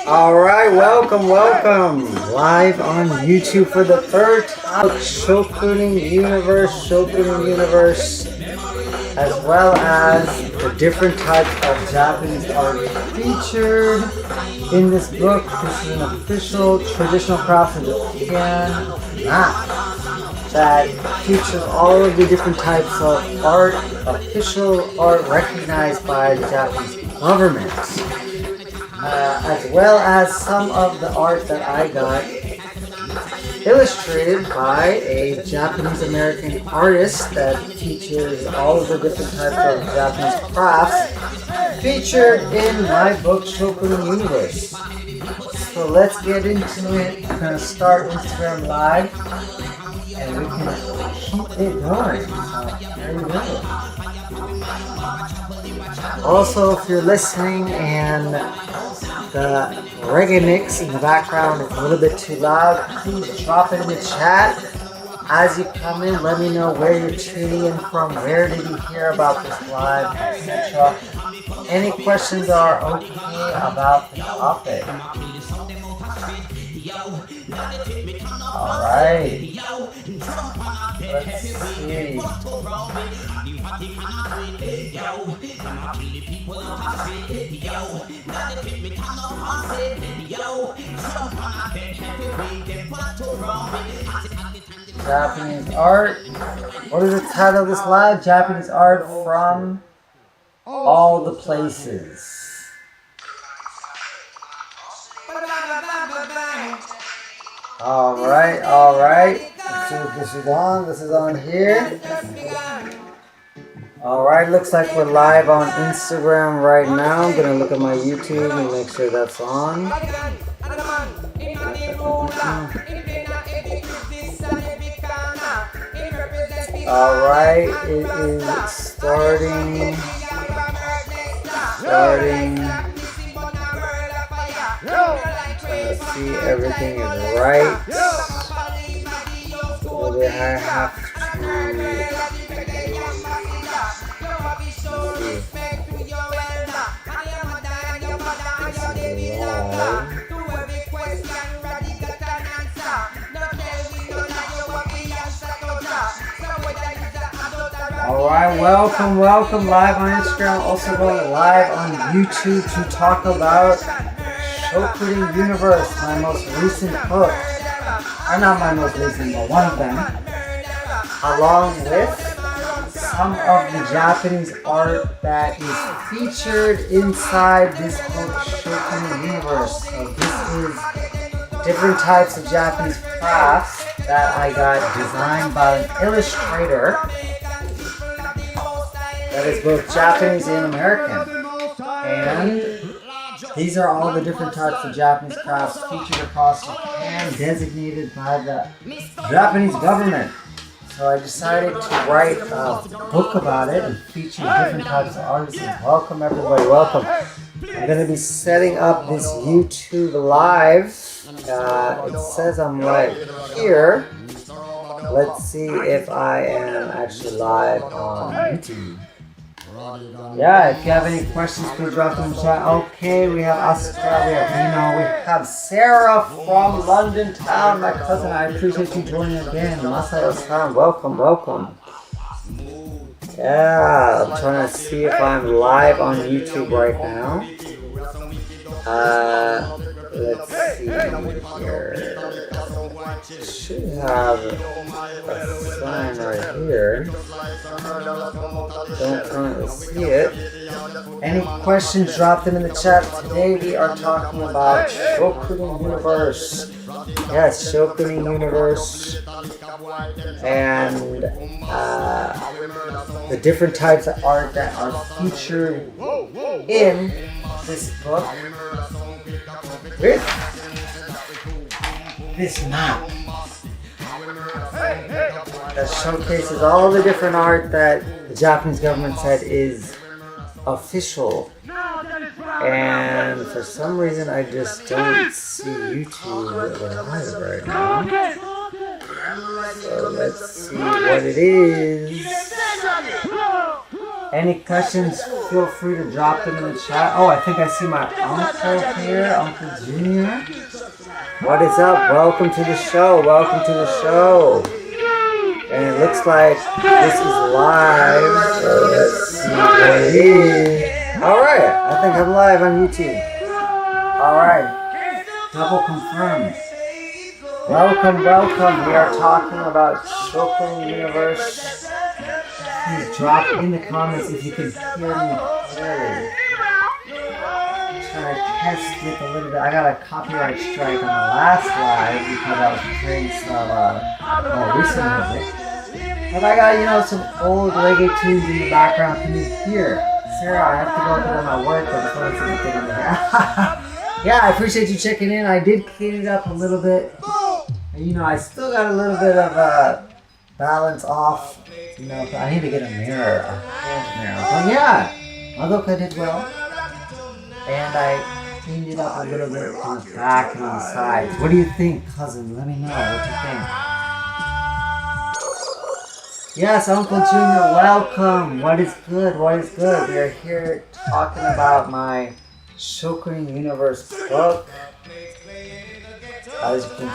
Alright, welcome. Live on YouTube for the third time. Shokunin Universe, as well as the different types of Japanese art featured in this book. This is an official traditional craft of Japan map that features all of the different types of art, official art recognized by the Japanese government. As well as some of the art that I got illustrated by a Japanese-American artist that features all of the different types of Japanese crafts featured in my book, Shokunin Universe. So let's get into it. I'm going to start Instagram Live, and we can keep it going. So there you go. Also, if you're listening and the reggae mix in the background is a little bit too loud, please drop it in the chat. As you come in, let me know where you're tuning in from, where did you hear about this live, etc. Any questions are okay about the topic. Alright, let's see. Japanese art. What is the title of this live? Japanese art from all the places. Alright. Let's see if this is on. This is on here. Alright, looks like we're live on Instagram right now. I'm going to look at my YouTube and make sure that's on. Alright, it is starting. Let's see, everything is right. So I have to... Alright, welcome, live on Instagram, also going live on YouTube to talk about Shokunin Universe, my most recent book, or not my most recent, but one of them, along with some of the Japanese art that is featured inside this book, Shokunin Universe. So this is different types of Japanese crafts that I got designed by an illustrator that is both Japanese and American. And these are all the different types of Japanese crafts featured across Japan, designated by the Japanese government. So I decided to write a book about it and feature different types of artisans. Welcome everybody, welcome. I'm going to be setting up this YouTube live. It says I'm right here. Let's see if I am actually live on YouTube. Yeah, if you have any questions, please drop them in the chat. Okay, we have Oscar, we have Reno, we have Sarah from London town, my cousin. I appreciate you joining again. Masayo-san, welcome. Yeah, I'm trying to see if I'm live on YouTube right now. Let's see here. Should have a sign right here. Don't currently see it. Any questions, drop them in the chat. Today we are talking about Shokunin Universe. Yes, Shokunin Universe. And the different types of art that are featured in this book. With this map that showcases all the different art that the Japanese government said is official, and for some reason I just don't see YouTube live right now. So let's see what it is. Any questions, feel free to drop them in the chat. Oh, I think I see my uncle here, Uncle Junior. What is up? Welcome to the show. Welcome to the show. And it looks like this is live. So let's see what it is. Alright, I think I'm live on YouTube. Alright, double confirmed. Welcome, welcome. We are talking about Shogun Universe. Please drop in the comments if you can hear me clearly. I'm trying to test it a little bit. I got a copyright strike on the last live because I was playing some recent music. But I got, some old reggae tunes in the background. Can you hear? Sarah, I have to go to my work, but it's only something in there. Yeah, I appreciate you checking in. I did clean it up a little bit. I still got a little bit of balance off. I need to get a mirror, a hand mirror. But yeah, Madoka did well. And I cleaned it up a little bit on the back and on the sides. What do you think, cousin? Let me know what you think. Yes, Uncle Junior, welcome. What is good? What is good? We are here talking about my Shogun Universe book. As you can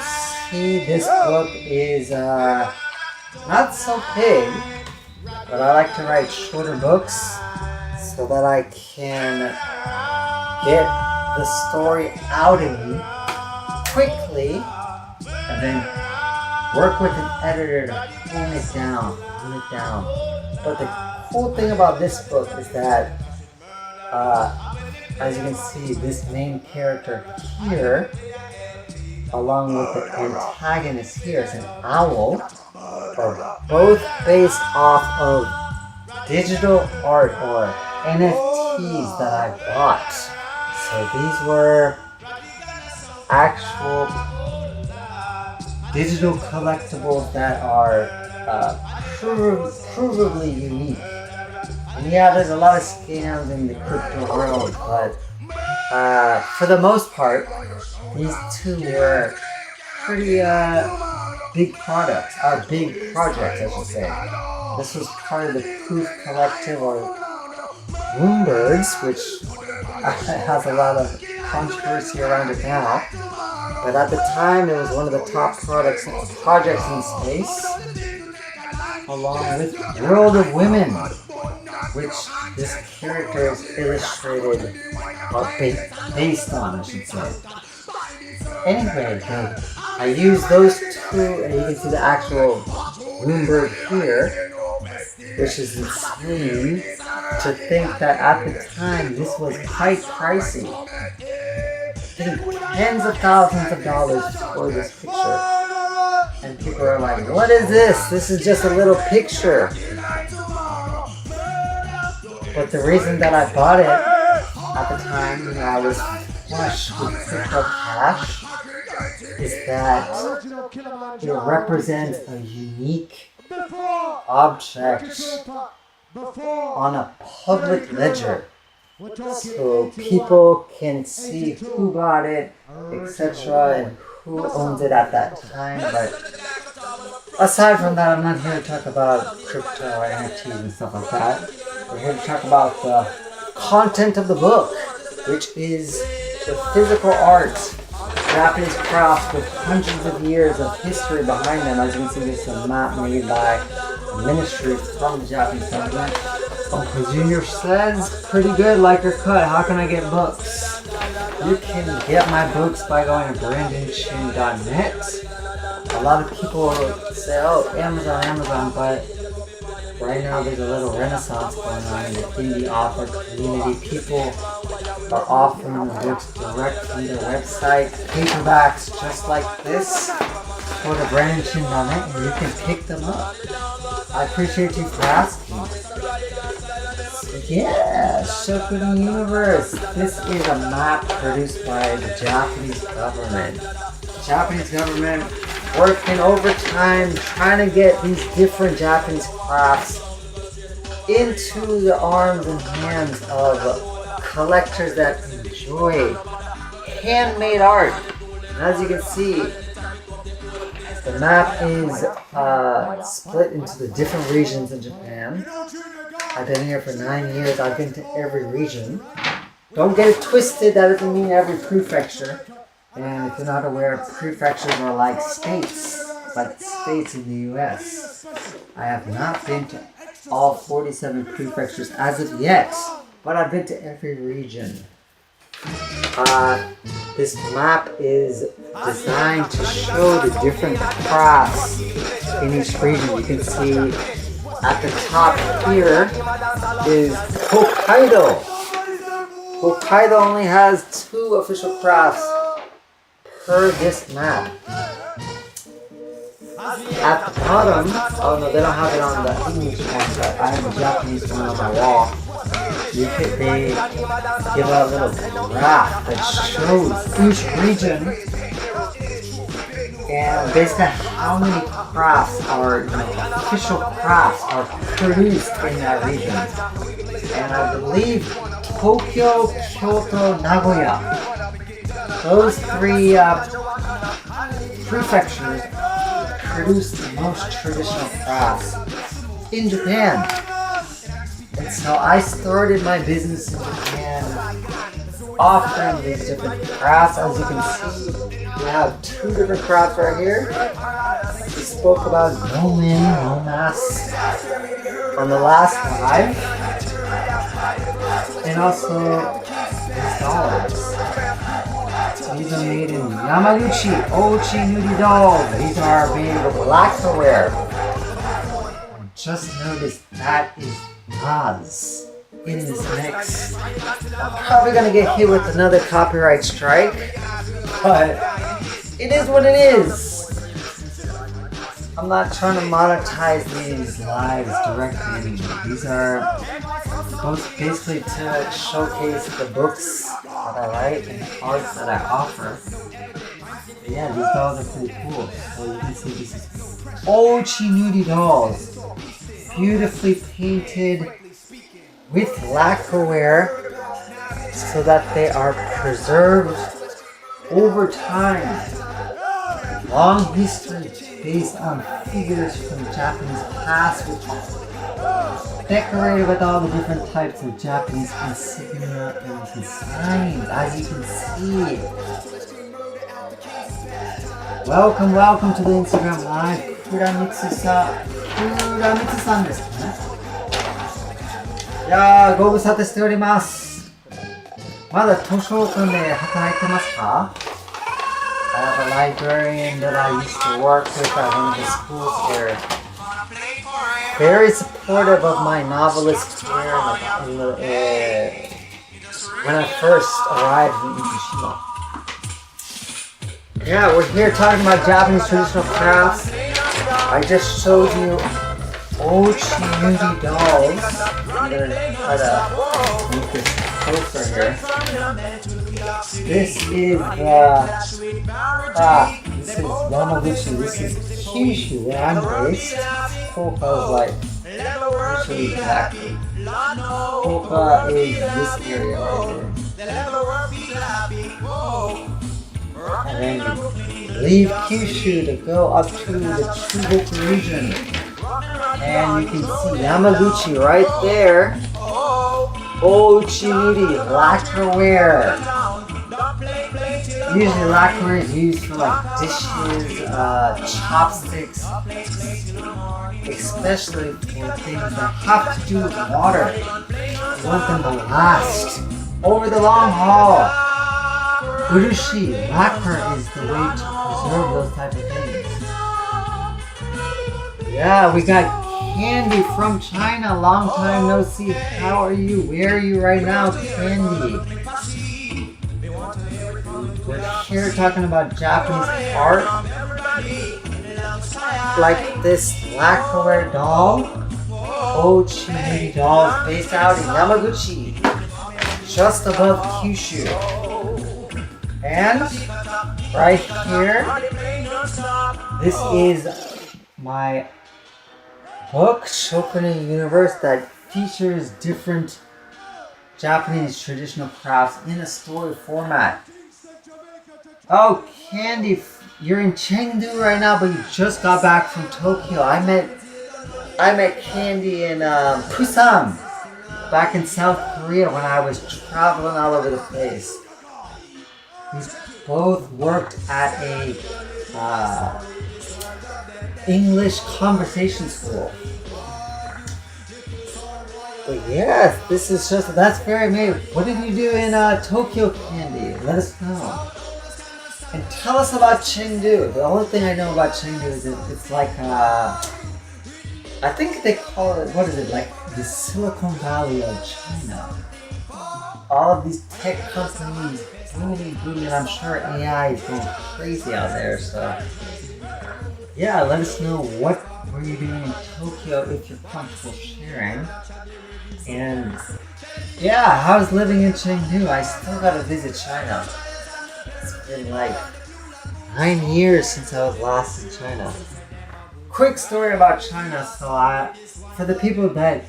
see, this book is not so big, but I like to write shorter books so that I can get the story out of me quickly and then work with an editor to tone it down. But the cool thing about this book is that as you can see, this main character here, along with the antagonist here, is an owl, are both based off of digital art or NFTs that I bought. So these were actual digital collectibles that are provably unique. And yeah, there's a lot of scams in the crypto world, but for the most part, these two were pretty big products, big projects, I should say. This was part of the Proof Collective or Moonbirds, which has a lot of controversy around it now. But at the time, it was one of the top projects in space, along with World of Women, which this character is illustrated, or based on, I should say. Anyway, I used those two, and you can see the actual Bloomberg here, which is insane to think that at the time this was quite pricey. I think tens of thousands of dollars for this picture. And people are like, what is this? This is just a little picture. But the reason that I bought it at the time, I was flush with crypto cash, is that it represents a unique object on a public ledger. So people can see who bought it, etc., and who owns it at that time. But aside from that, I'm not here to talk about crypto or NFTs and stuff like that. We're here to talk about the content of the book, which is the physical art, Japanese crafts with hundreds of years of history behind them. As you can see, this is a map made by a ministry from the Japanese government. Uncle Junior says, pretty good, like your cut. How can I get books? You can get my books by going to brandonshin.net. A lot of people say, oh, Amazon, but right now there's a little renaissance going on in the indie author community. People are offering the books direct from their website, paperbacks just like this. Go to brandonshin.net and you can pick them up. I appreciate you for asking. Yeah, Shogun Universe. This is a map produced by the Japanese government. The Japanese government working overtime trying to get these different Japanese crafts into the arms and hands of collectors that enjoy handmade art. And as you can see, The map is split into the different regions in Japan. I've been here for 9 years. I've been to every region. Don't get it twisted, that doesn't mean every prefecture. And if you're not aware, prefectures are like states in the US. I have not been to all 47 prefectures as of yet, but I've been to every region. This map is designed to show the different crafts in each region. You can see at the top here is Hokkaido. Hokkaido only has 2 official crafts per this map. At the bottom, oh no, they don't have it on the English one, but I have a Japanese one on my wall. They give a little graph that shows each region and basically how many crafts are, official crafts are produced in that region. And I believe Tokyo, Kyoto, Nagoya, those 3 prefectures produce the most traditional crafts in Japan. And so I started my business in Japan offering these different crafts. As you can see, we have 2 different crafts right here. We spoke about no in, no mask on the last live. And also these dollars. These are made in Yamaguchi Ochi Nuri dolls. These are made with lacquerware. Just notice that is Oz in this mix. I'm probably gonna get hit with another copyright strike, but it is what it is. I'm not trying to monetize these lives directly anymore. These are basically to showcase the books that I write and the cards that I offer. But yeah, these dolls are pretty cool. So you can see this is Ochi Nuri dolls. Beautifully painted with lacquerware so that they are preserved over time. Long history based on figures from Japanese past, which are decorated with all the different types of Japanese insignia and designs, as you can see. Welcome to the Instagram Live. Kuramitsu-san ですね。いやー、ご無沙汰しております。まだ図書館で働いてますか？ I have a librarian that I used to work with at one of the schools here. Very supportive of my novelist career when I first arrived in Ikushima. Yeah, we're here talking about Japanese traditional crafts. I just showed you Ochi Nuri dolls. I'm going to try to make this closer here. This is the craft. This is Yamaguchi. This is Kyushu, where I'm based. Hoka is like usually exactly. Hoka is this area right here. And then leave Kyushu to go up to the Chugoku region. And you can see Yamaguchi right there. Ochi Nuri, lacquerware. Usually lacquerware is used for like dishes, chopsticks, especially for things that have to do with water. You want them to last over the long haul. Urushi, lacquer is the way to preserve those type of things. Yeah, we got Candy from China. Long time no see. How are you? Where are you right now, Candy? We're here talking about Japanese art. Like this lacquerware doll. Ochi Nuri dolls based out in Yamaguchi. Just above Kyushu. And right here, this is my book, Shokunin Universe, that features different Japanese traditional crafts in a story format. Oh, Candy, you're in Chengdu right now, but you just got back from Tokyo. I met Candy in Busan, back in South Korea when I was traveling all over the place. These both worked at a English conversation school. But yes, that's very amazing. What did you do in Tokyo, Candy? Let us know. And tell us about Chengdu. The only thing I know about Chengdu is it's like, I think they call it, what is it, like the Silicon Valley of China. All of these tech companies, booming, and I'm sure AI is going crazy out there, so. Yeah, let us know what were you doing in Tokyo if you're comfortable sharing. And yeah, how's living in Chengdu? I still gotta visit China. It's been like 9 years since I was last in China. Quick story about China. So for the people that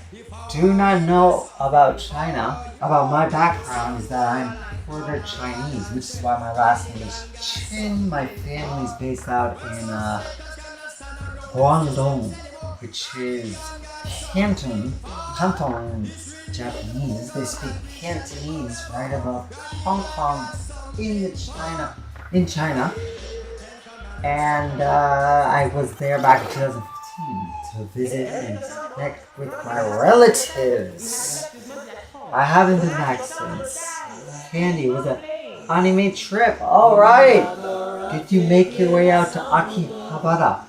do not know about China, about my background is that I'm quarter Chinese, which is why my last name is Chin. My family's based out in Guangdong, which is Canton in Japanese. They speak Cantonese right above Hong Kong in China. And I was there back in 2015 to visit and connect with my relatives. I haven't been back since. Candy, was an anime trip. All right. Did you make your way out to Akihabara?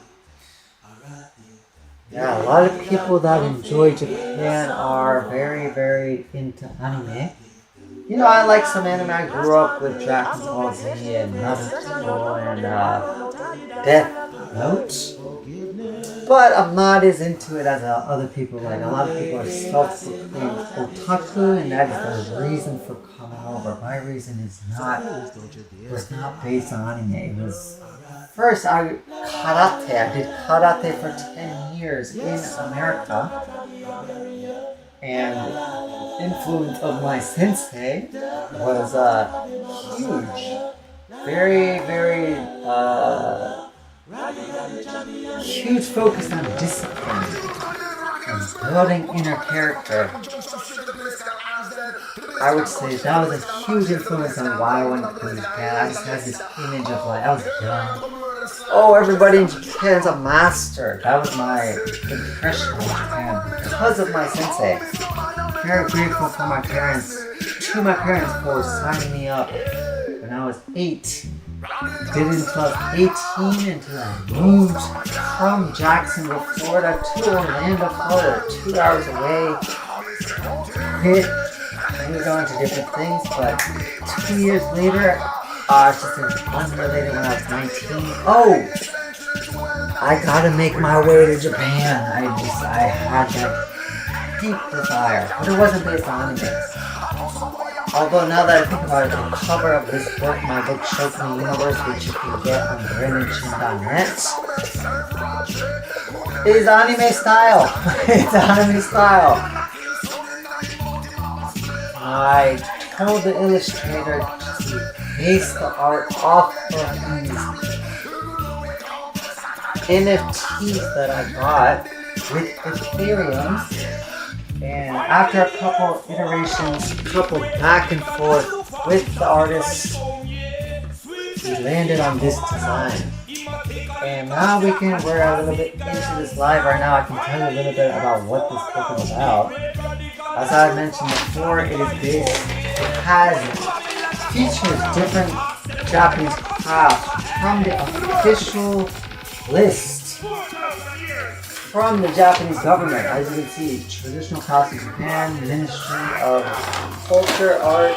Yeah, a lot of people that enjoy Japan are very, very into anime. You know, I like some anime. I grew up with Dragon Ball Z and Naruto and Death Note. But I'm not as into it as other people. Like, a lot of people are self-proclaimed otaku, and that is the reason for coming over. My reason was not based on anime. It was, first, I did karate for 10 years in America. And influence of my sensei was huge. Very, very huge focus on discipline and building inner character. I would say that was a huge influence on why I went to Japan. I just had this image of like, I was young. Oh, everybody in Japan's a master. That was my impression of Japan because of my sensei. Very grateful for my parents for signing me up when I was 8. Did it until I was 18 until I moved from Jacksonville, Florida to Orlando, Florida, 2 hours away. Quit, moved on to different things, but 2 years later, just unrelated when I was 19. Oh! I gotta make my way to Japan. I had that deep desire, but it wasn't based on anime. Although now that I think about it, the cover of this book, my book Shoku Universe, which you can get on BrennanChin.net, is anime style. It's anime style. I told the illustrator to base the art off of these NFTs that I got with Ethereum. And after a couple iterations, back and forth with the artist, we landed on this design. And now we're a little bit into this live right now. I can tell you a little bit about what this book is about. As I mentioned before, it features different Japanese crafts from the official list from the Japanese government. As you can see, traditional crafts of Japan, Ministry of Culture, Art.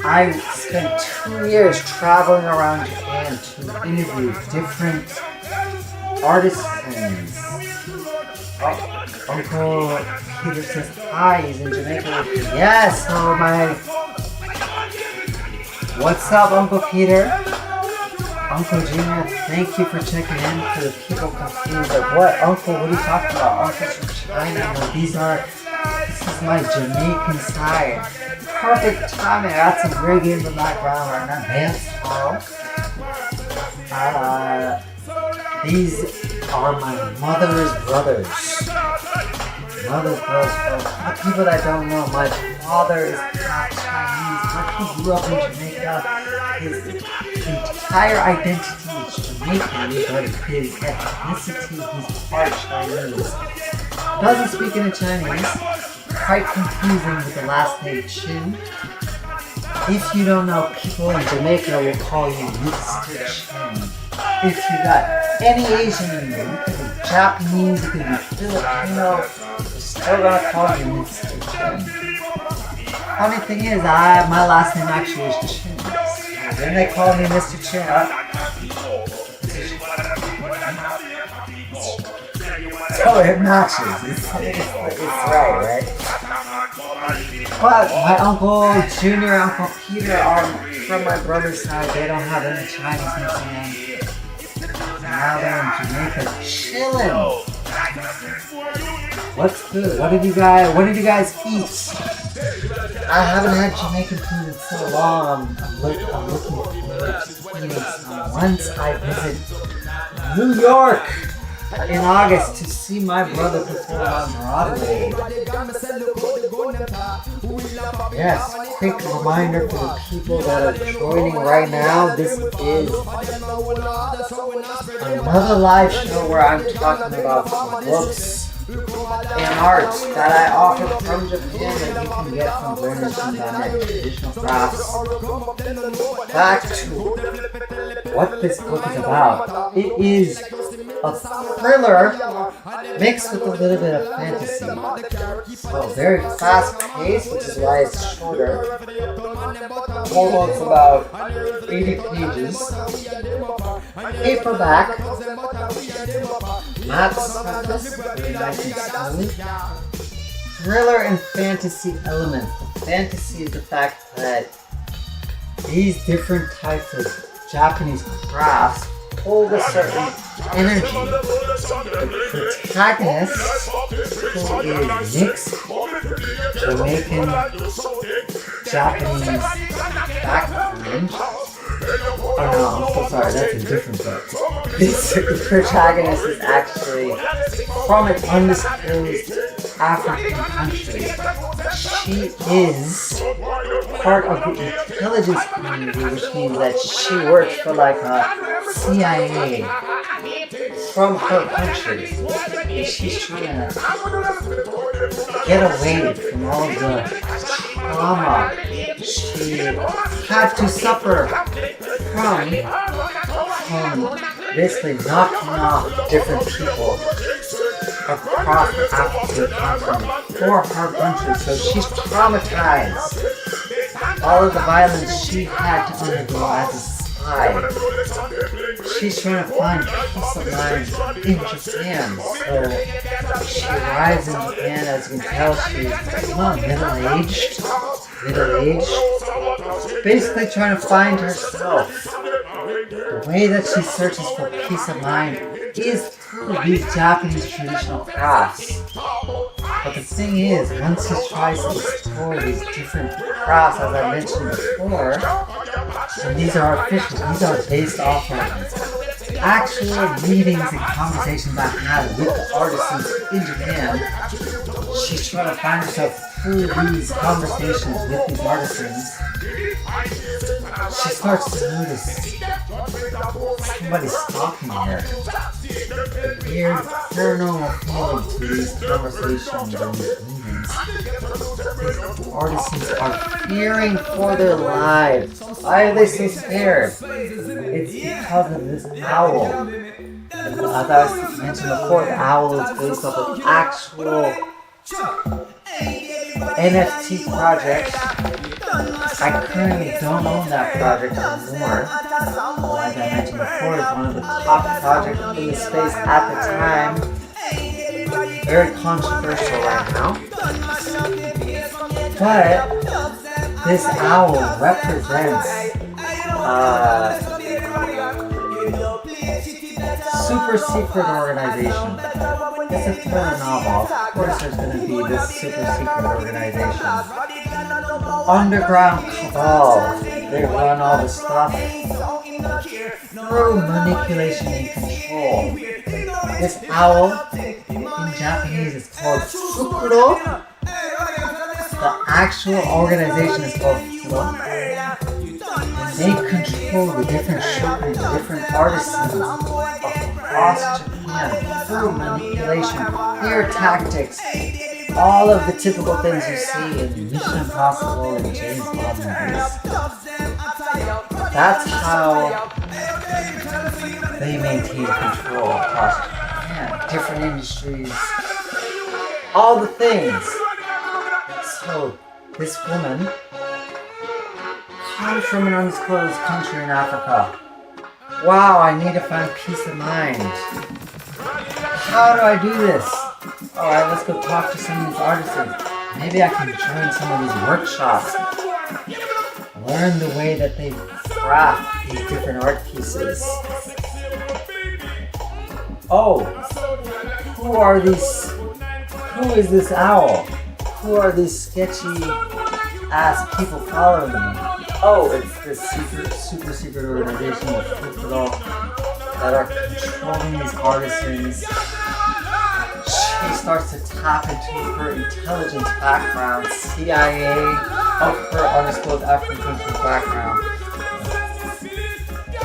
I spent 2 years traveling around Japan to interview different artisans. Oh, Uncle Peter says hi, he's in Jamaica. Yes, hello what's up, Uncle Peter? Uncle Junior, thank you for checking in. For the people confused, like, what, Uncle, what are you talking about? Uncle's from China. No, this is my Jamaican side. Perfect timing. I got some reggae in the background right now. Dance tomorrow. These are my mother's brothers. Mother's brothers. For people that don't know, my father is half Chinese, but he grew up in Jamaica. His entire identity is Jamaican, but his ethnicity, he's part Chinese. Doesn't speak any Chinese. Quite confusing with the last name Chin. If you don't know, people in Jamaica will call you Mr. Chin. If you got any Asian in you, it could be Japanese, it could be Filipino, they're still gonna call you Mr. Chin. Funny thing is, my last name actually is Chin. Then they call me Mr. Chin. So it matches. It's right? But my uncle Junior, Uncle Peter are from my brother's side. They don't have any Chinese mixing in. Now they're in Jamaica chilling. What's good? What did you guys eat? I haven't had Jamaican food in so long. I'm looking forward to eating some once I visit New York in August to see my brother perform on Broadway. Yes, quick reminder for the people that are joining right now, this is another live show where I'm talking about books and art that I offer from Japan that you can get from Bernstein.net, traditional crafts. Back to what this book is about. It is a thriller mixed with a little bit of fantasy. So very fast paced, which is why it's shorter. Almost about 80 pages. Paperback. Matte surface, very nice and smooth. Thriller and fantasy elements. The fantasy is the fact that these different types of Japanese crafts hold a certain energy. The protagonist, who is mixed Jamaican Japanese background. Oh no, I'm so sorry, that's a different book. This protagonist is actually from an undisclosed African country. She is part of the intelligence community, which means that she works for like a CIA from her country. And she's trying to get away from all the trauma she had to suffer from basically knocking off different people across the African continent for her country. So she's traumatized. All of the violence she had to undergo as a spy. She's trying to find peace of mind in Japan. So she arrives in Japan, as you can tell, she's middle-aged. Basically trying to find herself. The way that she searches for peace of mind is through these Japanese traditional crafts. But the thing is, once she tries to explore these different crafts, as I mentioned before, and these are official, these are based off of actual meetings and conversations I've had with the artisans in Japan. She's trying to find herself through these conversations with these artisans. She starts to notice somebody stalking her. A weird paranormal feeling to these conversations and these meetings. These artisans are fearing for their lives. Why are they so scared? It's because of this owl. As I mentioned before, the owl is based off of actual NFT project. I currently don't own that project anymore. Like I mentioned before, it's one of the top projects in the space at the time. Very controversial right now. But this owl represents super secret organization. It's a thriller novel. Of course there's going to be this super secret organization. Underground cabal. They run all the stuff. through manipulation and control. This owl, in Japanese, is called Fukuro. The actual organization is called Fukuro. They control the different shopmen, the different artisans across Japan through manipulation, fear tactics, all of the typical things you see in Mission Impossible and James Bond movies. That's how they maintain control across Japan, different industries, all the things. So, this woman comes from an undisclosed country in Africa. Wow, I need to find peace of mind. How do I do this? Alright, let's go talk to some of these artisans. Maybe I can join some of these workshops. Learn the way that they craft these different art pieces. Oh, who is this owl? Who are these sketchy ass people following me? Oh, it's this super secret organization of people that are controlling these artisans. She starts to tap into her intelligence background, CIA, of her undisclosed African country background.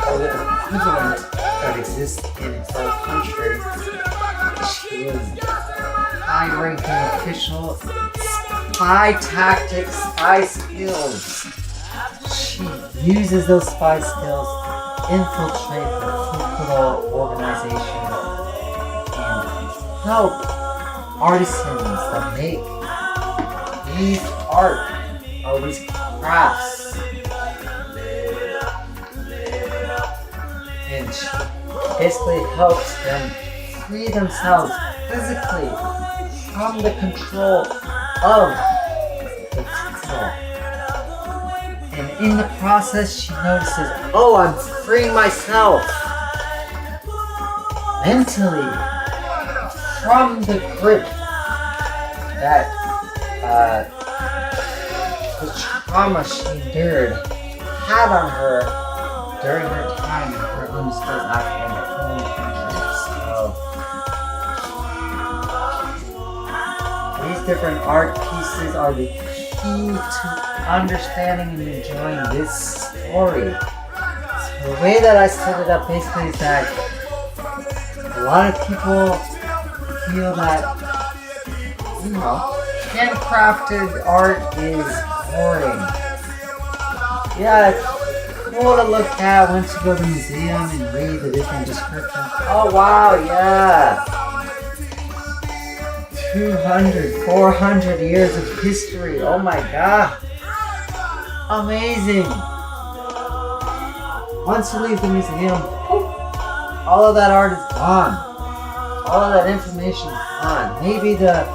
Or the equivalent that exists in her country. She is high-ranking official, spy tactics, spy skills. She uses those spy skills to infiltrate the Fukuro organization and help artisans that make these art or these crafts. And she basically helps them free themselves physically from the control of the Fukuro. And in the process, she notices, oh, I'm freeing myself mentally from the grip that the trauma she endured had on her during her time in her undisclosed African home country. So, these different art pieces are the key to understanding and enjoying this story. So the way that I set it up basically is that a lot of people feel that, handcrafted art is boring. Yeah, it's cool to look at once you go to the museum and read the different descriptions. Oh wow, yeah! 200, 400 years of history. Oh my god. Amazing. Once you leave the museum, all of that art is gone. All of that information is gone. Maybe the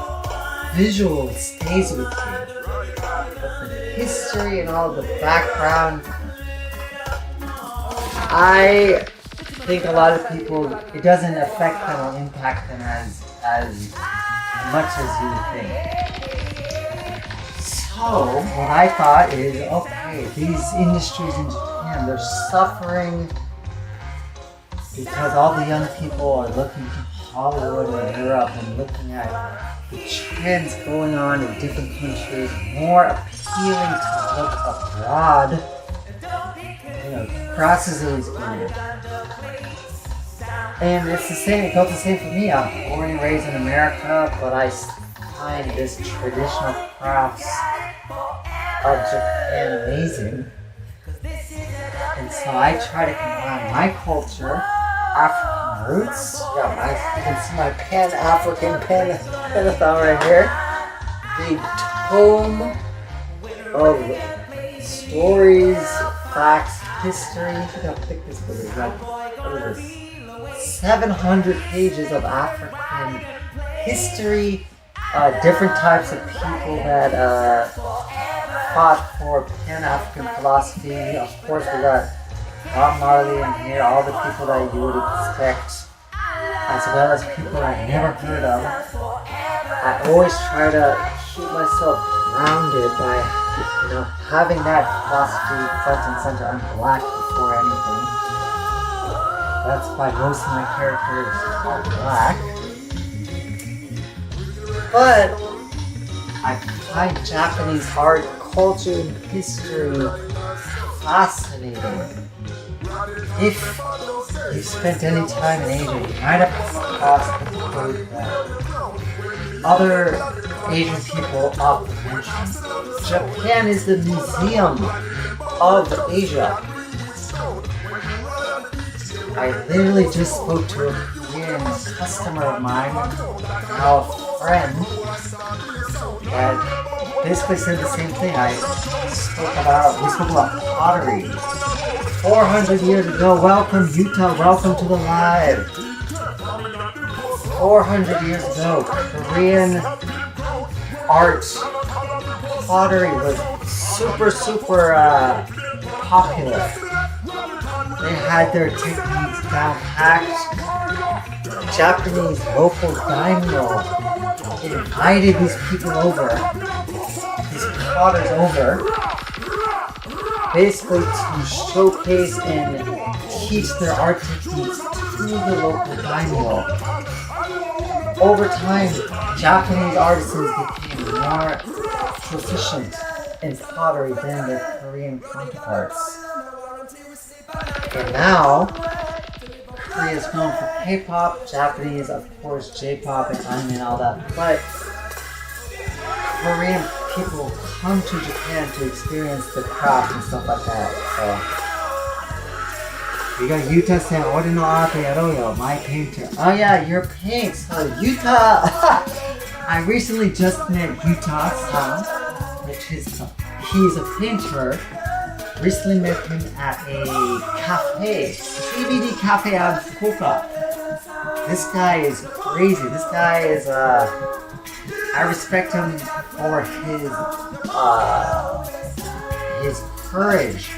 visual stays with you. But the history and all of the background, I think a lot of people, it doesn't affect them or impact them as much as you would think. So, what I thought is, okay, these industries in Japan, they're suffering because all the young people are looking to Hollywood and Europe and looking at the trends going on in different countries, more appealing to look abroad. Grass is always greener. And it's the same, it felt the same for me. I'm born and raised in America, but I find this traditional crafts of Japan amazing. And so I try to combine my culture, African roots. Yeah, you can see my Pan-African Pentathon right here. The tome of stories, facts, history. Look how thick this book is. What is this? 700 pages of African history, different types of people that fought for Pan-African philosophy. Of course, we got Bob Marley in here, all the people that you would expect, as well as people I've never heard of. I always try to keep myself grounded by having that philosophy front and center, I'm black before anything. That's why most of my characters are black. But I find Japanese art, culture, and history fascinating. If you spent any time in Asia, you might have crossed the quote that other Asian people often mention. Japan is the museum of Asia. I literally just spoke to a Korean customer of mine, now a friend, that basically said the same thing. We spoke about pottery. 400 years ago, welcome Utah, welcome to the live. 400 years ago, Korean art, pottery was super popular. They had their techniques down packed. Japanese local daimyo invited these people over, these potters over, basically to showcase and teach their art techniques to the local daimyo. Over time, Japanese artisans became more proficient in pottery than their Korean counterparts. And now, Korea is known for K-pop, Japanese, of course, J-pop and anime and all that, but Korean people come to Japan to experience the craft and stuff like that. So we got Yuta-san, ore no art yarou yo, my painter. Oh yeah, your paint. So Yuta, I recently just met Yuta-san, which is he's a painter. Recently met him at a cafe, CBD cafe out of Fukuoka. This guy is crazy. This guy is I respect him for his courage.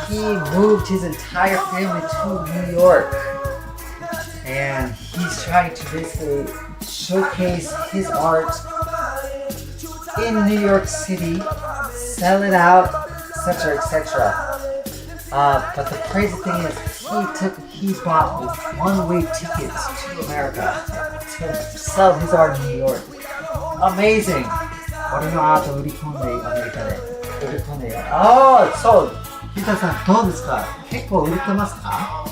He moved his entire family to New York, and he's trying to basically showcase his art in New York City, sell it out, etc., etc. But the crazy thing is, he bought one-way tickets to America to sell his art in New York. Amazing! 俺のアートを売り込んでアメリカで売り込んで。ああ、そう。ヒタさんどうですか？結構売れてますか？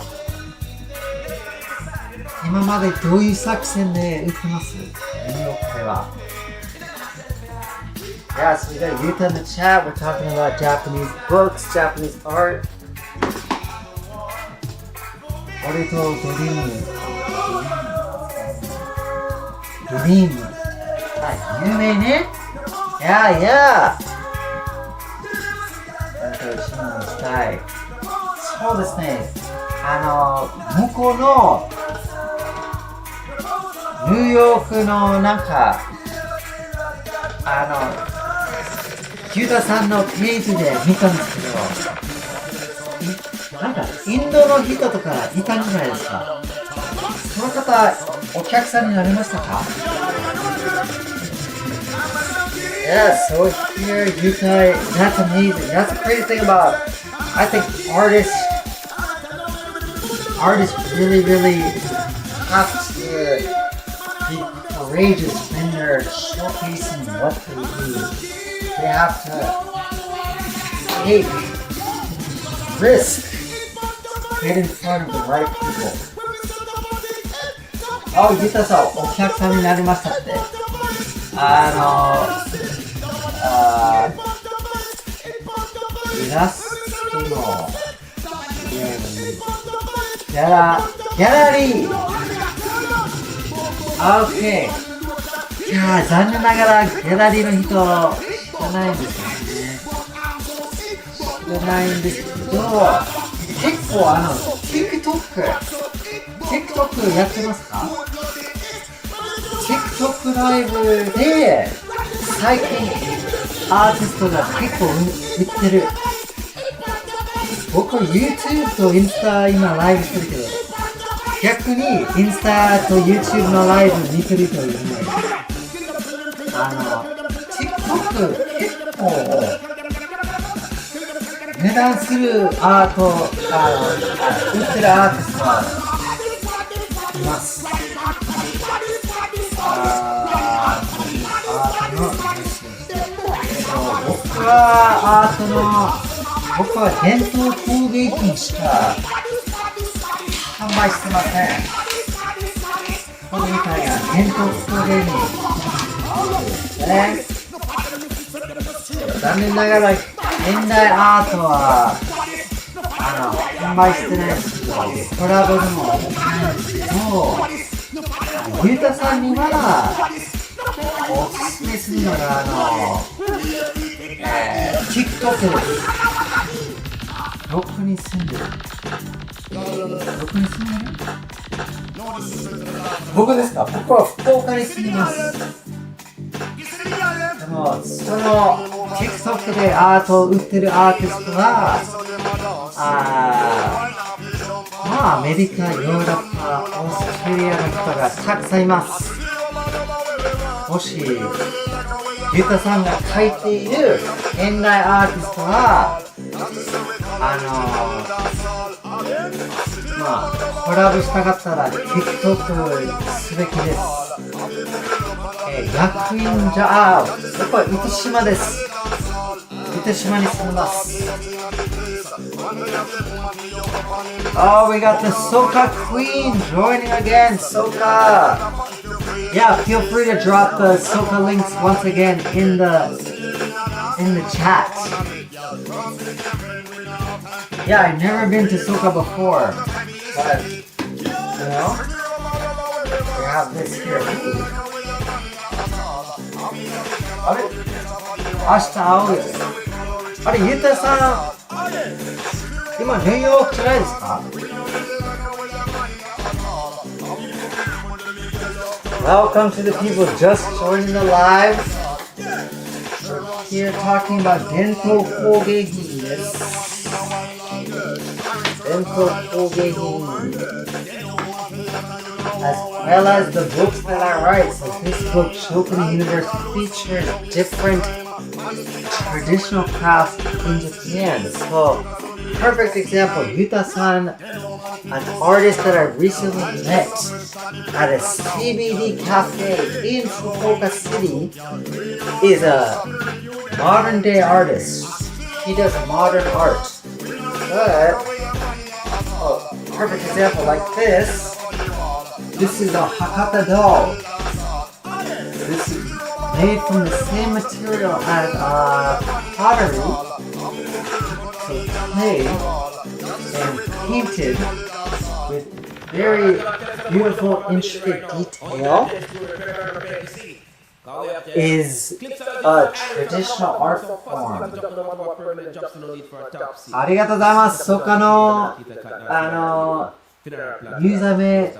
今までどういう作戦で売ってます？ニューヨークでは。Yeah, so we got Yuta in the chat. We're talking about Japanese books, Japanese art. 俺とドリーム。あ、有名ね。Yeah, yeah. なんか一緒にしたい。そうですね。向こうのニューヨークのなんかユタさんのページで見たんですけど、なんかインドの人とかいたんじゃないですか。その方、お客さんになりましたか？ Yeah, so here Yuta, that's amazing. That's the crazy thing about, I think artists really have to be courageous when they're showcasing what they do. They have to take risk, get in front of the right people. Oh, Yutaさん、お客さんになりましたって。イラストのギャラリー。OK。いやー、残念ながらギャラリーの人知らないんですよね。知らないんですけど、結構TikTok やってますか？ TikTok ライブで最近アーティストが結構売ってる。僕は YouTube とインスタ今ライブしてるけど、逆にインスタと YouTube のライブ見てる人いるね。TikTok 結構を値段するアート、売ってるアーティストはいます。僕は伝統工芸品しか販売してません。これみたいな伝統工芸品ですね。残念ながら現代アートは販売してないんですけど、コラボでもないんですけど、ゆうたさんにはおすすめするのがTikTok です。どこに住んでる？僕ですか？僕は福岡に住みます。でもその TikTok でアートを売ってるアーティストはアメリカ、ヨーロッパ、オーストラリアの人がたくさんいます。もしゆうたさんが描いている現代アーティストはコラボしたかったら TikTok すべきです。役員じゃ僕は糸島です。糸島に住みます。Oh, we got the Soka Queen joining again. Soka. Yeah, feel free to drop the Soka links once again in the chat. Yeah, I've never been to Soka before, but you know, we have this here. あれ？明日会うよ。あれ、ゆうたさん、今ニューヨークじゃないですか？Welcome to the people just joining the live. We're here talking about 伝統工芸品です。伝統工芸品 as well as the books that I write. So this book, Shokunin Universe, features different traditional crafts in Japan. So, perfect example, Yuta-san, an artist that I recently met at a CBD cafe in Fukuoka City, is a modern day artist. He does modern art. But, perfect example like this. This is a Hakata doll. This is made from the same material as pottery. So clay and painted with very beautiful, intricate detail is a traditional art form. ありがとうございます。Sokaのユーザー名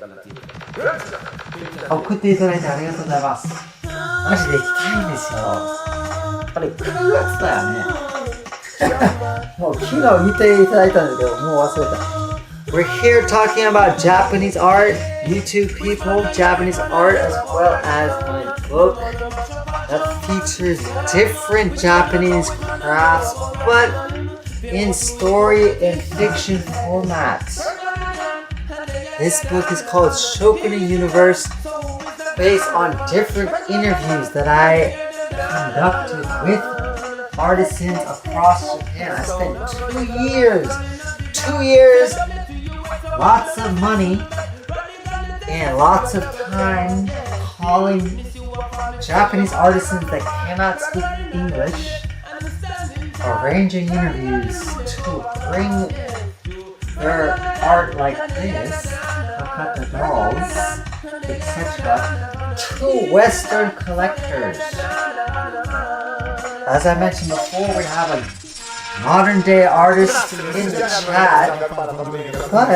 送っていただいてありがとうございます。マジで行きたいんですよ。あれ9月だよね。もう昨日見ていただいたんですけど、もう忘れた。We're here talking about Japanese art, YouTube people, Japanese art, as well as my book that features different Japanese crafts, but in story and fiction formats. This book is called Shokunin Universe, based on different interviews that I conducted with artisans across Japan. I spent 2 years, lots of money, and lots of time calling Japanese artisans that cannot speak English, arranging interviews to bring their art like this, Hakata dolls, etc., to Western collectors. As I mentioned before, we have a modern day artist in the chat, but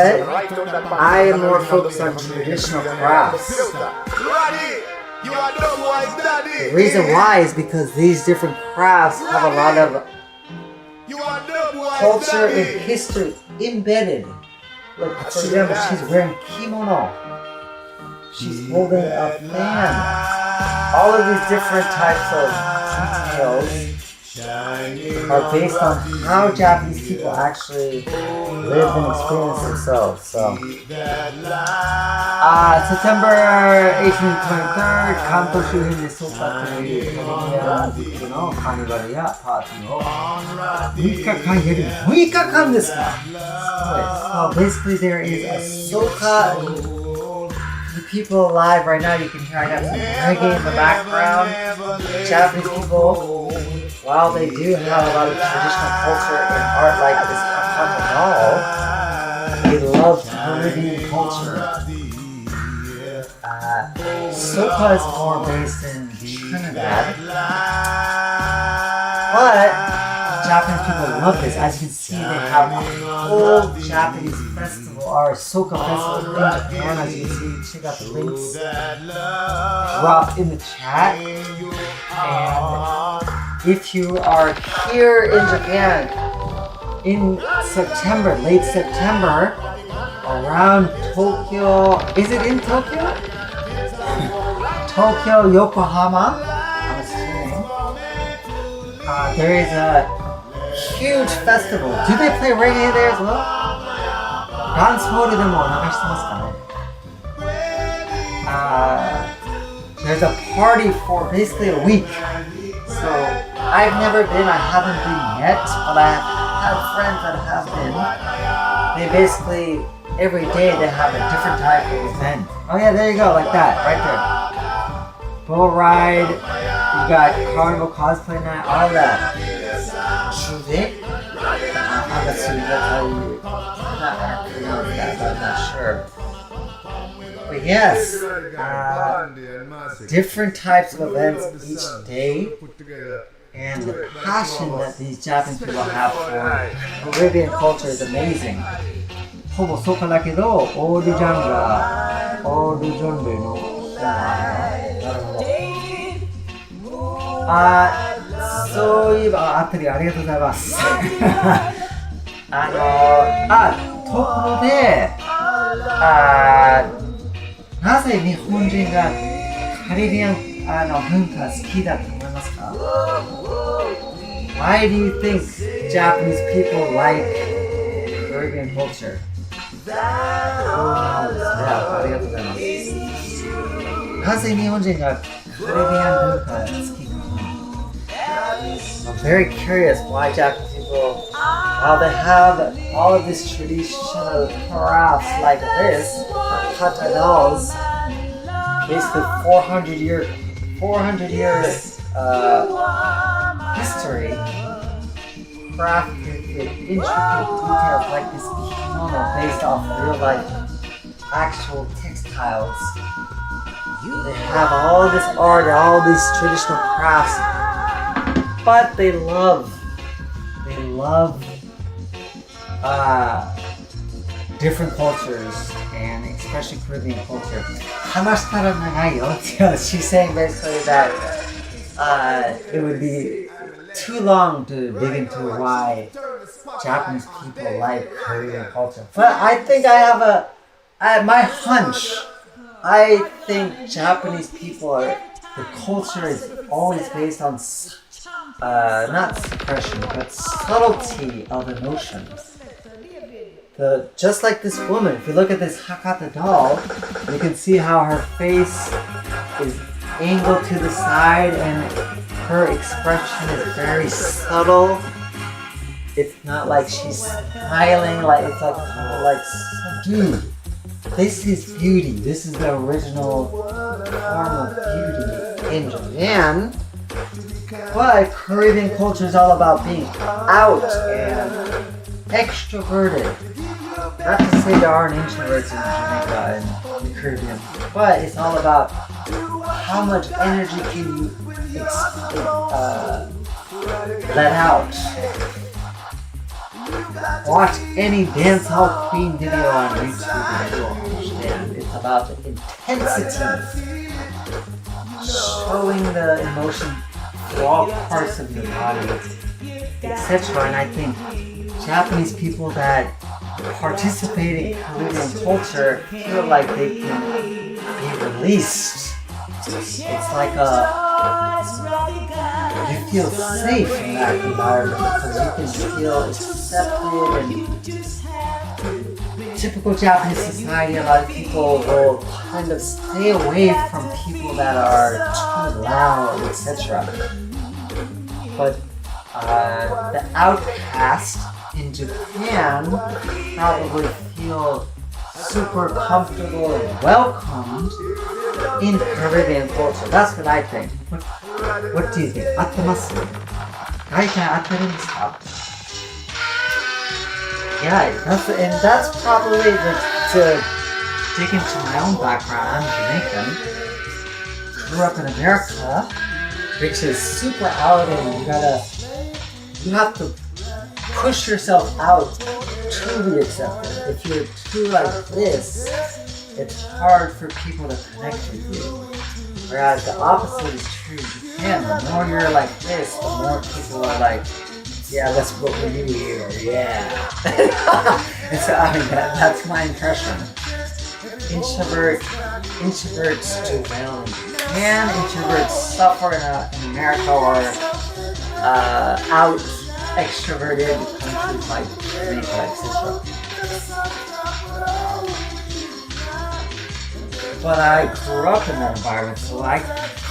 I am more focused on traditional crafts. The reason why is because these different crafts have a lot of culture and history embedded. Like, for example, she's wearing kimono. She's holding a fan. All of these different types of details are based on how Japanese people actually live and experience themselves. So, September 18th, 23rd, 関東周辺でそうかというコロンビア人のカーニバルやパーティーを6日間やる。6日間ですか？すごい。So basically there is a soca. The people alive right now, you can hear I got some reggae in the background. Japanese people, while they do have a lot of traditional culture and art like this Hakata doll, they love Caribbean culture. Soca is more based in Trinidad, but Japanese people love this. As you can see, they have a whole Japanese festival or Soca festival in Japan. As you can see, check out the links dropped in the chat. And if you are here in Japan in September, late September, around Tokyo, is it in Tokyo? Tokyo, Yokohama, I'm assuming. There is a huge festival. Do they play reggae there as well? Dance hall でも流してますかね? There's a party for basically a week. So I've never been, I haven't been yet, but I have friends that have been. They basically, every day they have a different type of event. Oh yeah, there you go, like that, right there. Bull ride, you got carnival cosplay night, all of that. Should it? I'm assuming that's how you pronounce that, but I'm not sure. But yes, different types of events each day, and the passion that these Japanese people have for Caribbean culture is amazing. ほぼソカだけど、オールジャンルのそういえば、ありがとうございます。ところで、なぜ日本人がカリビアン文化好きだと思いますか？ Why do you think Japanese people like Caribbean culture? ありがとうございます。なぜ日本人がカリビアン文化好きか？ I'm very curious why Japanese people, while they have all of these traditional crafts like this, Hakata dolls, basically 400 year history, crafted with intricate details like this kimono based off real life actual textiles. They have all this art, all these traditional crafts, but they love different cultures, and especially Caribbean culture. 話したら長いよ. She's saying basically that it would be too long to dig into why Japanese people like Caribbean culture. But I think I have my hunch. I think Japanese people the culture is always based on not suppression, but subtlety of emotions. Just like this woman, if you look at this Hakata doll, you can see how her face is angled to the side and her expression is very subtle. It's not like she's smiling, like it's like subdued. This is beauty. This is the original form of beauty in Japan. But Caribbean culture is all about being out and extroverted. Not to say there aren't introverts in Jamaica and the Caribbean, but it's all about how much energy can you let out. Watch any dancehall queen video on YouTube and you'll understand. It's about the intensity, showing the emotion through all parts of your body, etc. And I think Japanese people that participate in Caribbean culture feel like they can be released. It's like a you feel safe in that environment because you can feel accepted. And typical Japanese society, a lot of people will kind of stay away from people that are too loud, etc. But the outcast in Japan probably feel super comfortable and welcomed in Caribbean culture. That's what I think. What do you think? 合ってます？大体合ってるんですか？ Yeah, that's probably to dig into my own background. I'm Jamaican. Grew up in America, which is super out, and you have to push yourself out to be accepted. If you're too like this, it's hard for people to connect with you. Whereas the opposite is true in Japan. The more you're like this, the more people are like, yeah, that's what we do here, yeah. And so, I mean, that's my impression. Introverts do well in Japan. Introverts suffer in America or out extroverted countries like Jamaica, etc. But I grew up in that environment, so I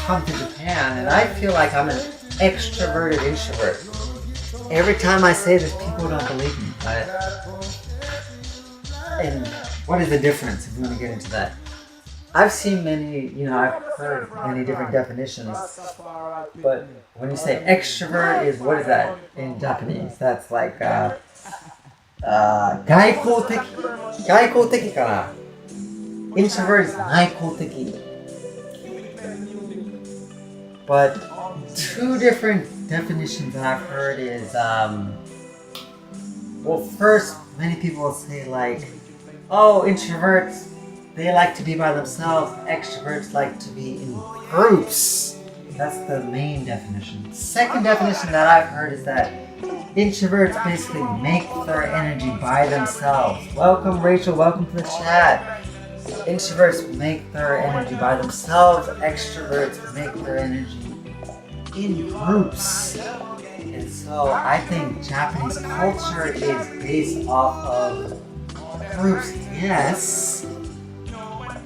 come to Japan and I feel like I'm an extroverted introvert. Every time I say this, people don't believe me. And what is the difference if you want to get into that? I've seen many, I've heard many different definitions. But when you say extrovert what is that in Japanese? That's like, 外交的かな? Introvert is 内向的. But two different definitions that I've heard is, well, first, many people will say like, oh, introverts, they like to be by themselves. Extroverts like to be in groups. That's the main definition. Second definition that I've heard is that introverts basically make their energy by themselves. Welcome, Rachel. Welcome to the chat. Introverts make their energy by themselves. Extroverts make their energy in groups. And so I think Japanese culture is based off of groups, yes,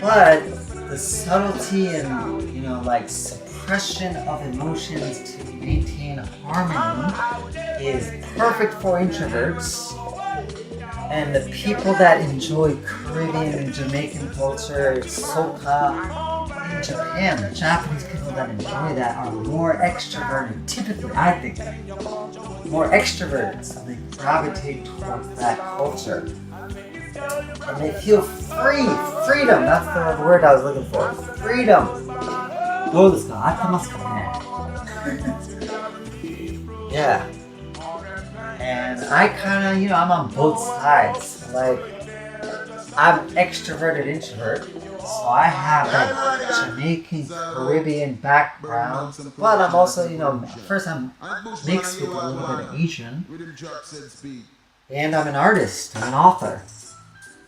but the subtlety and like suppression of emotions to maintain harmony is perfect for introverts. And the people that enjoy Caribbean and Jamaican culture, soca, in Japan, the Japanese people that enjoy that are more extroverted. Typically, I think, more extroverted, so they gravitate towards that culture. And they feel freedom, that's the word I was looking for. Freedom. どうですか？合ってますかね? Yeah. And I kind of, I'm on both sides. Like, I'm extroverted introvert, so I have like Jamaican Caribbean background, but I'm also, first I'm mixed with a little bit of Asian, and I'm an artist, I'm an author.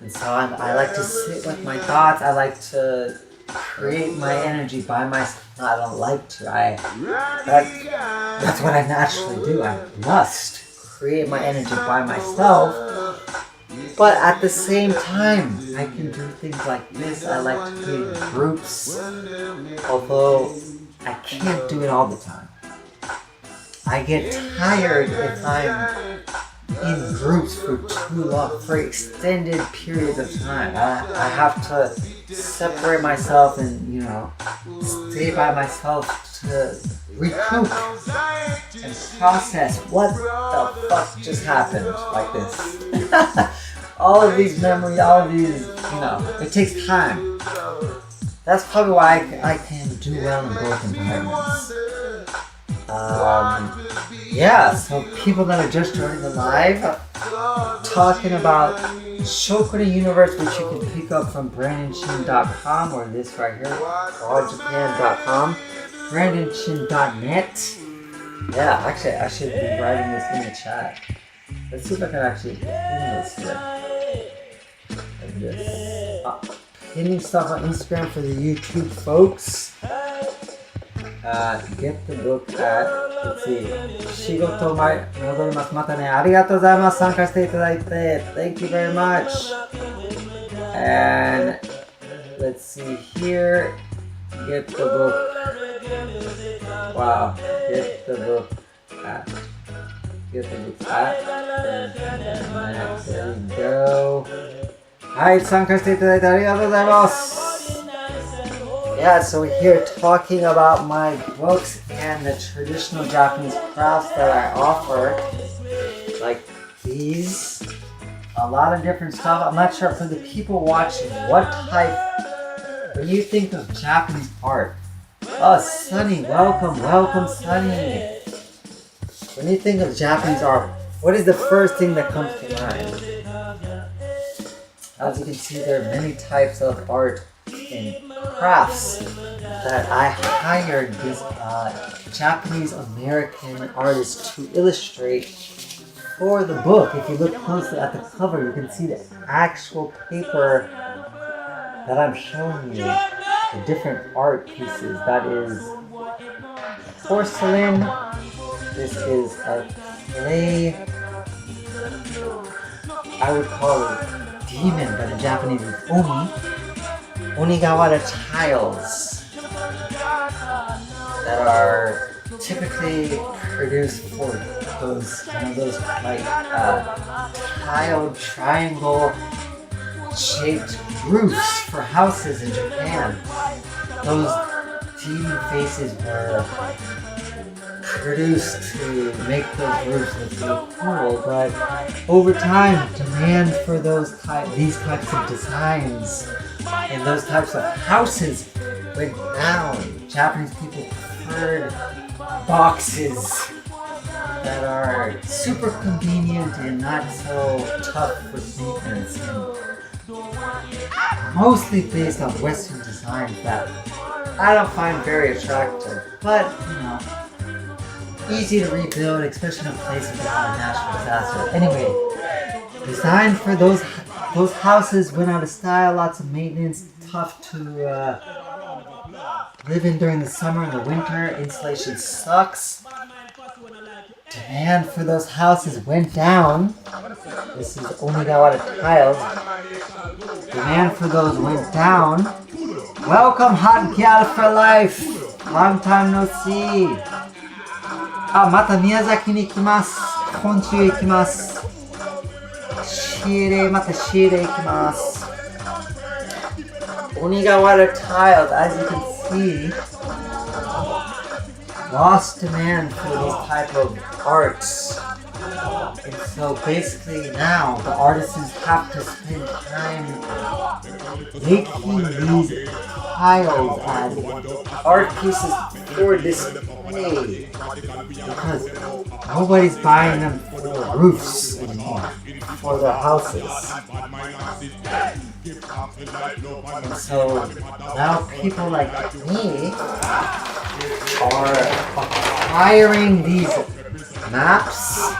And so I like to sit with my thoughts, I like to create my energy by myself. No, I don't like to, that's what I naturally do, I must create my energy by myself, but at the same time, I can do things like this. I like to create groups, although I can't do it all the time. I get tired if I'm in groups for too long, for extended periods of time. I have to separate myself and, stay by myself to recoup and process what the fuck just happened like this. All of these memories, all of these, it takes time. That's probably why I can do well in both environments. Yeah, so people that are just joining the live, talking about Shokura Universe, which you can pick up from BrandonShin.com or this right here, alljapan.com, BrandonShin.net. Yeah, actually, I should be writing this in the chat. Let's see if I can actually pin this here. Like this. Pinning stuff on Instagram for the YouTube folks. get the book at, let's see, 仕事前戻ります。またね、ありがとうございます。参加していただいて。Thank you very much. And let's see here. Get the book. Wow. Get the book at. Get the book at. And there we go. はい、参加していただいてありがとうございます。Yeah, so we're here talking about my books and the traditional Japanese crafts that I offer. Like these. A lot of different stuff. I'm not sure for the people watching, what type, when you think of Japanese art. Oh, Sunny, welcome, welcome, Sunny. When you think of Japanese art, what is the first thing that comes to mind? As you can see, there are many types of art and crafts that I hired this Japanese American artist to illustrate for the book. If you look closely at the cover, you can see the actual paper that I'm showing you, the different art pieces. That is porcelain. This is a clay, I would call it demon, but in Japanese it's oni. Onigawara tiles that are typically produced for those, those like tiled triangle shaped roofs for houses in Japan. Those demon faces were produced to make those roofs look so cool, but over time, demand for these types of designs and those types of houses went down. Japanese people preferred boxes that are super convenient and not so tough with maintenance, and mostly based on Western designs that I don't find very attractive, but easy to rebuild, especially in places that have a natural disaster. Anyway, designed for those houses went out of style, lots of maintenance, tough to live in during the summer and the winter. Insulation sucks. Demand for those houses went down. This is Onigawara tiles. Demand for those went down. Welcome, Hot Gal for Life. Long time no see. また宮崎に行きます。今週行きます。また仕入れ行きます。Onigawara tiles, as you can see, lost demand for these type of arts. And so basically now the artisans have to spend time making these tiles as art pieces for display, because nobody's buying them for roofs anymore, for their houses. And so now people like me are acquiring these maps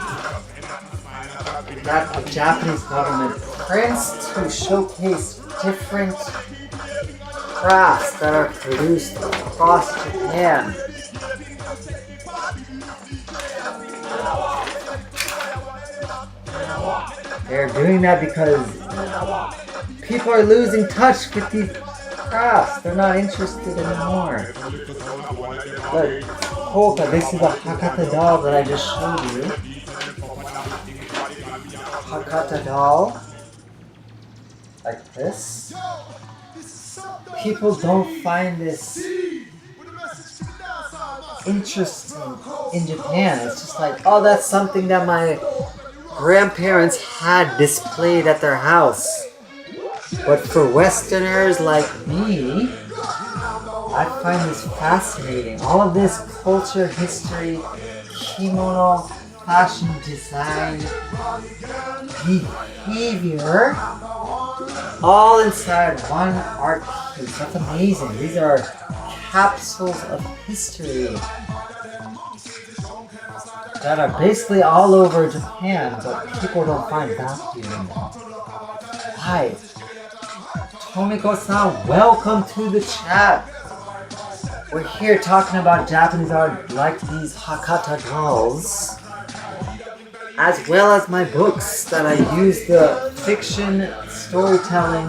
that the Japanese government prints to showcase different crafts that are produced across Japan. They're doing that because people are losing touch with these crafts. They're not interested anymore. Look, Polka, this is a Hakata doll that I just showed you. Hakata doll. Like this. People don't find this interesting in Japan. It's just like, oh, that's something that my grandparents had displayed at their house. But for Westerners like me, I find this fascinating. All of this culture, history, kimono, fashion design, behavior, all inside one art piece. That's amazing. These are capsules of history that are basically all over Japan, but people don't find value in them. Hi. Tomiko-san, welcome to the chat. We're here talking about Japanese art like these Hakata dolls, as well as my books that I use the fiction storytelling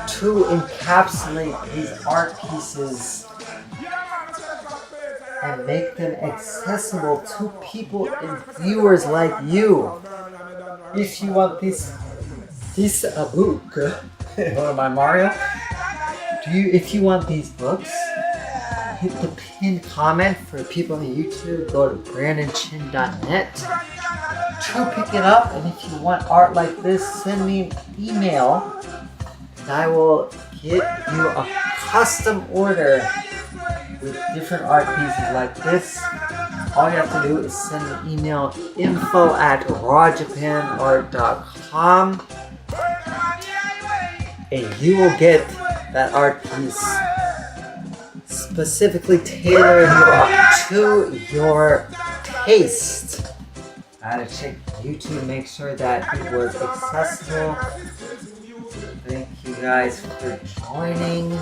to encapsulate these art pieces and make them accessible to people and viewers like you. If you want this book, one of my Mario. If you want these books, hit the pinned comment. For people on YouTube, go to brandonchin.net to pick it up. And if you want art like this, send me an email and I will get you a custom order with different art pieces like this. All you have to do is send an email, info@rawjapanart.com, and you will get that art piece specifically tailored to your taste. I had to check YouTube, make sure that it was accessible. Thank you guys for joining.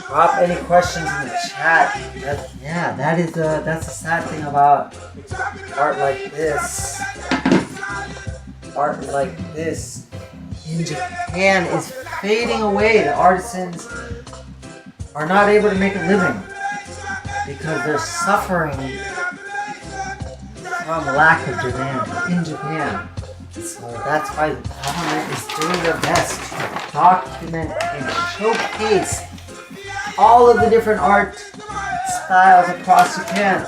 Drop any questions in the chat. That's the sad thing about art like this. Art like this in Japan is fading away. The artisans are not able to make a living because they're suffering from lack of demand in Japan. So that's why the government is doing their best to document and showcase all of the different art styles across Japan.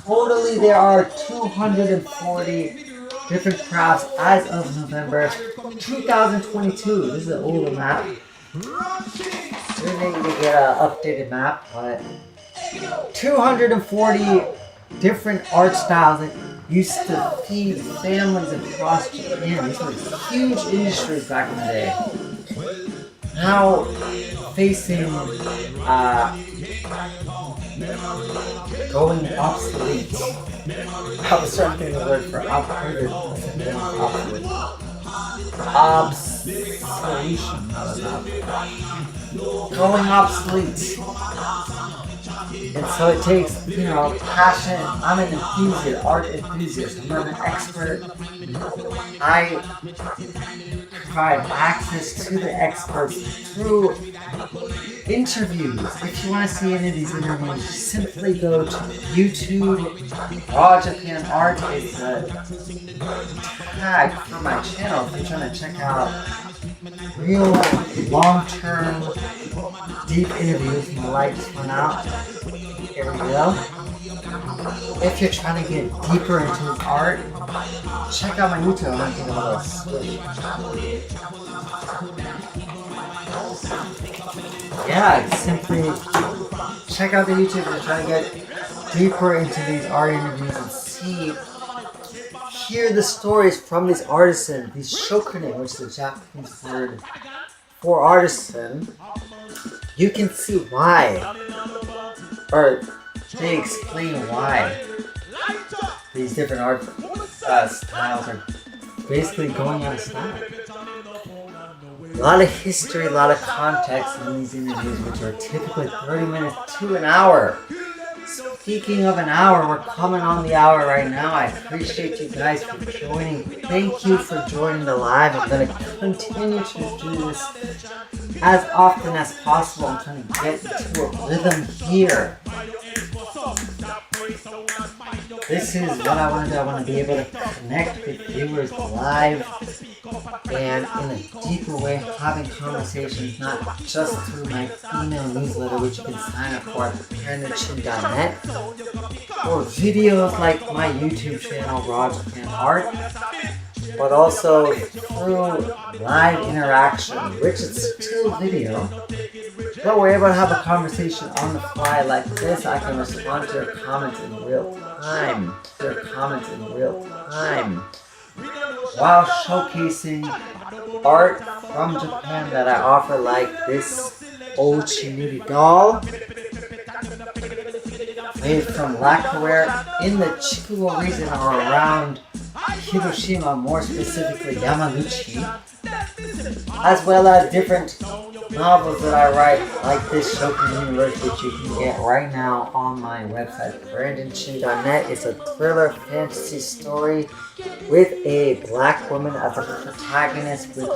Totally, there are 240 different crafts as of November 2022. This is an older map. We're going to get an updated map, but 240 different art styles that used to feed families across Japan. These were huge industries back in the day. Now facing going obsolete. I was trying to think of the word for obsolete. Obsolation. Going obsolete. And so it takes, passion. I'm an enthusiast, art enthusiast. I'm not an expert. I provide access to the experts through interviews. If you want to see any of these interviews, simply go to YouTube. Raw Japan Art is the tag for my channel if you're trying to check out real long-term deep interviews. My lights went out. Here we go. If you're trying to get deeper into his art, check out my YouTube. I'm going to simply check out the YouTube and try to get deeper into these art interviews and hear the stories from these artisans, these shokunin, which is the Japanese word for artisan. You can see why, or they explain why these different art styles are basically going out of style. A lot of history, a lot of context in these interviews, which are typically 30 minutes to an hour. Speaking of an hour, we're coming on the hour right now. I appreciate you guys for joining. Thank you for joining the live. I'm going to continue to do this as often as possible. I'm trying to get into a rhythm here. This is what I want to do. I want to be able to connect with viewers live and in a deeper way, having conversations, not just through my email newsletter, which you can sign up for at brandonchin.net, or videos like my YouTube channel, Raw Japan Art, but also through live interaction, which is still video. But we're able to have a conversation on the fly like this. I can respond to your comments in real time. While showcasing art from Japan that I offer, like this old Chinuri doll made from lacquerware in the Chikugo region or around Hiroshima, more specifically Yamaguchi, as well as different novels that I write, like this Shogun Universe, which you can get right now on my website, BrandonChin.net. It's a thriller fantasy story with a black woman as a protagonist with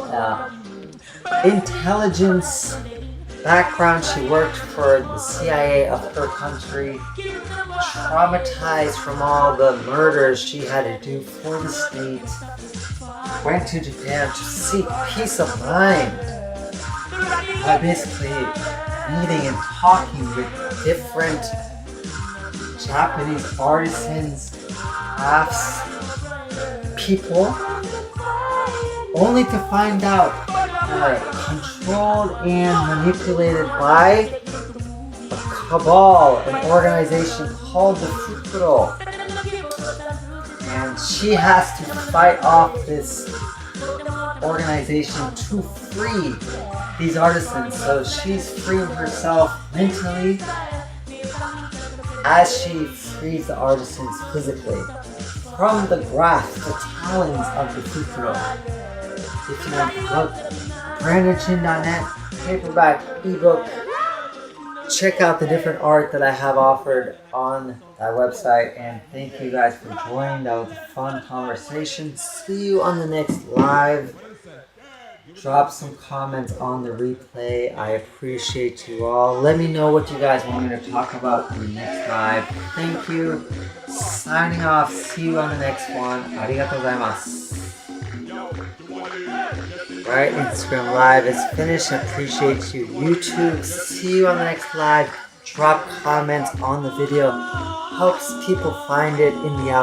intelligence background. She worked for the CIA of her country, traumatized from all the murders she had to do for the state, went to Japan to seek peace of mind by basically meeting and talking with different Japanese artisans, crafts, people, only to find out they're controlled and manipulated by a cabal, an organization called the Fukuro. And she has to fight off this organization to free these artisans. So she's freeing herself mentally as she frees the artisans physically from the grasp, the talons of the Fukuro. If you want the book, BrandonChin.net, paperback, ebook. Check out the different art that I have offered on that website, and thank you guys for joining. That was a fun conversation. See you on the next live. Drop some comments on the replay. I appreciate you all. Let me know what you guys want me to talk about in the next live. Thank you. Signing off. See you on the next one. Arigatou gozaimasu. Alright, Instagram Live is finished. I appreciate you. YouTube, see you on the next live. Drop comments on the video. Helps people find it in the